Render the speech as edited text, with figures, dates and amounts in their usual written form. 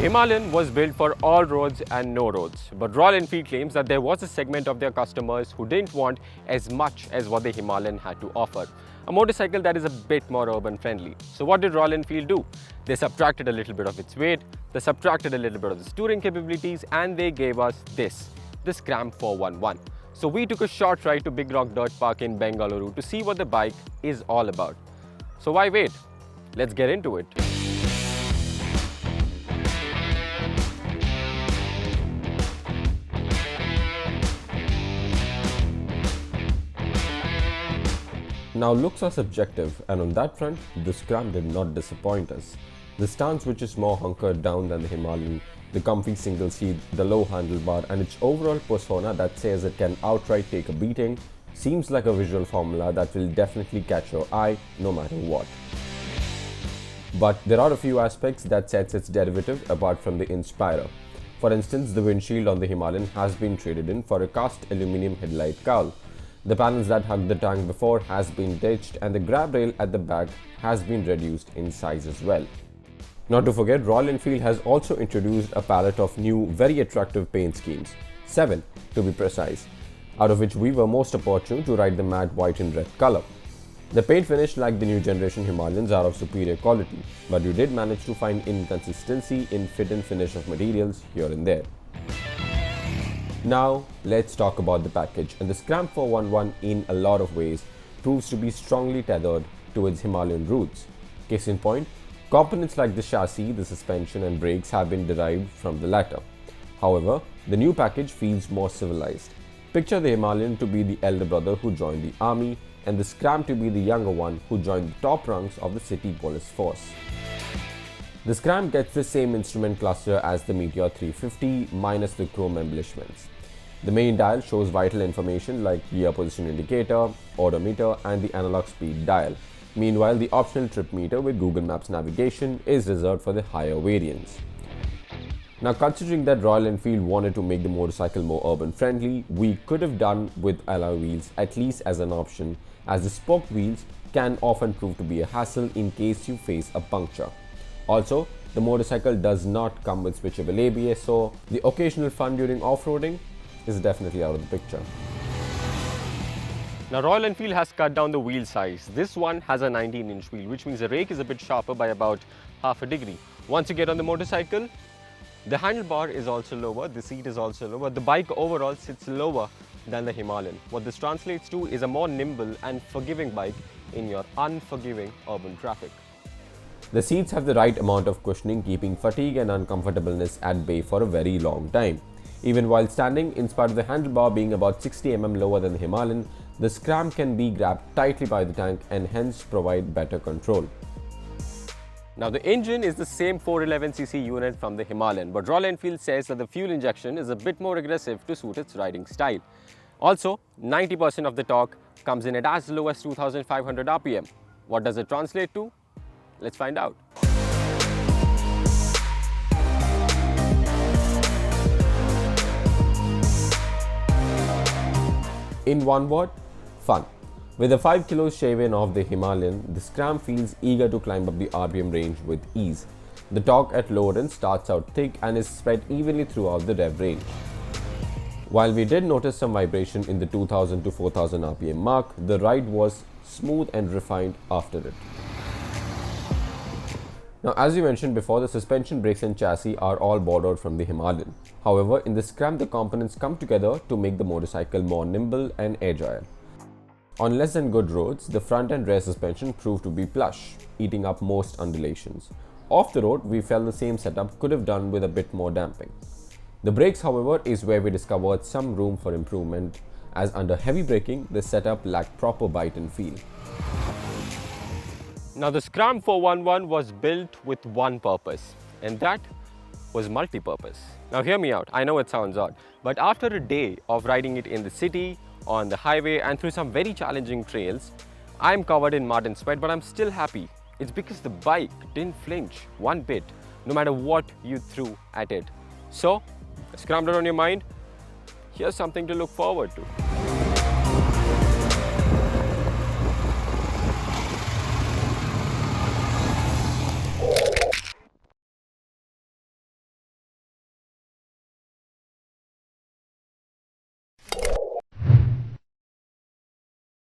The Himalayan was built for all roads and no roads, but Royal Enfield claims that there was a segment of their customers who didn't want as much as what the Himalayan had to offer. A motorcycle that is a bit more urban friendly. So what did Royal Enfield do? They subtracted a little bit of its weight, they subtracted a little bit of its touring capabilities, and they gave us this, the Scram 411. So we took a short ride to Big Rock Dirt Park in Bengaluru to see what the bike is all about. So why wait? Let's get into it. Now looks are subjective, and on that front, the Scram did not disappoint us. The stance, which is more hunkered down than the Himalayan, the comfy single seat, the low handlebar, and its overall persona that says it can outright take a beating, seems like a visual formula that will definitely catch your eye no matter what. But there are a few aspects that sets its derivative apart from the Inspirer. For instance, the windshield on the Himalayan has been traded in for a cast aluminium headlight cowl. The panels that hugged the tank before has been ditched, and the grab rail at the back has been reduced in size as well. Not to forget, Royal Enfield has also introduced a palette of new, very attractive paint schemes, 7 to be precise, out of which we were most opportune to ride the matte white and red color. The paint finish, like the new generation Himalayans, are of superior quality, but you did manage to find inconsistency in fit and finish of materials here and there. Now let's talk about the package, and the Scram 411 in a lot of ways proves to be strongly tethered to its Himalayan roots. Case in point, components like the chassis, the suspension and brakes have been derived from the latter. However, the new package feels more civilized. Picture the Himalayan to be the elder brother who joined the army, and the Scram to be the younger one who joined the top ranks of the city police force. The Scram gets the same instrument cluster as the Meteor 350 minus the chrome embellishments. The main dial shows vital information like gear position indicator, odometer and the analog speed dial. Meanwhile, the optional trip meter with Google Maps navigation is reserved for the higher variants. Now, considering that Royal Enfield wanted to make the motorcycle more urban friendly, we could have done with alloy wheels, at least as an option, as the spoke wheels can often prove to be a hassle in case you face a puncture. Also, the motorcycle does not come with switchable ABS, so the occasional fun during off-roading is definitely out of the picture. Now, Royal Enfield has cut down the wheel size. This one has a 19-inch wheel, which means the rake is a bit sharper by about half a degree. Once you get on the motorcycle, the handlebar is also lower, the seat is also lower, the bike overall sits lower than the Himalayan. What this translates to is a more nimble and forgiving bike in your unforgiving urban traffic. The seats have the right amount of cushioning, keeping fatigue and uncomfortableness at bay for a very long time. Even while standing, in spite of the handlebar being about 60 mm lower than the Himalayan, the Scram can be grabbed tightly by the tank and hence provide better control. Now, the engine is the same 411cc unit from the Himalayan, but Royal Enfield says that the fuel injection is a bit more aggressive to suit its riding style. Also, 90% of the torque comes in at as low as 2500 rpm. What does it translate to? Let's find out. In one word, fun. With a 5 kg shave-in of the Himalayan, the Scram feels eager to climb up the RPM range with ease. The torque at lower end starts out thick and is spread evenly throughout the rev range. While we did notice some vibration in the 2000 to 4000 RPM mark, the ride was smooth and refined after it. Now, as we mentioned before, the suspension, brakes and chassis are all borrowed from the Himalayan. However, in the Scram, the components come together to make the motorcycle more nimble and agile. On less than good roads, the front and rear suspension proved to be plush, eating up most undulations. Off the road, we felt the same setup could have done with a bit more damping. The brakes, however, is where we discovered some room for improvement, as under heavy braking, the setup lacked proper bite and feel. Now, the Scram 411 was built with one purpose, and that was multi-purpose. Now, hear me out. I know it sounds odd, but after a day of riding it in the city, on the highway, and through some very challenging trails, I'm covered in mud and sweat, but I'm still happy. It's because the bike didn't flinch one bit, no matter what you threw at it. So, Scrambled on your mind? Here's something to look forward to.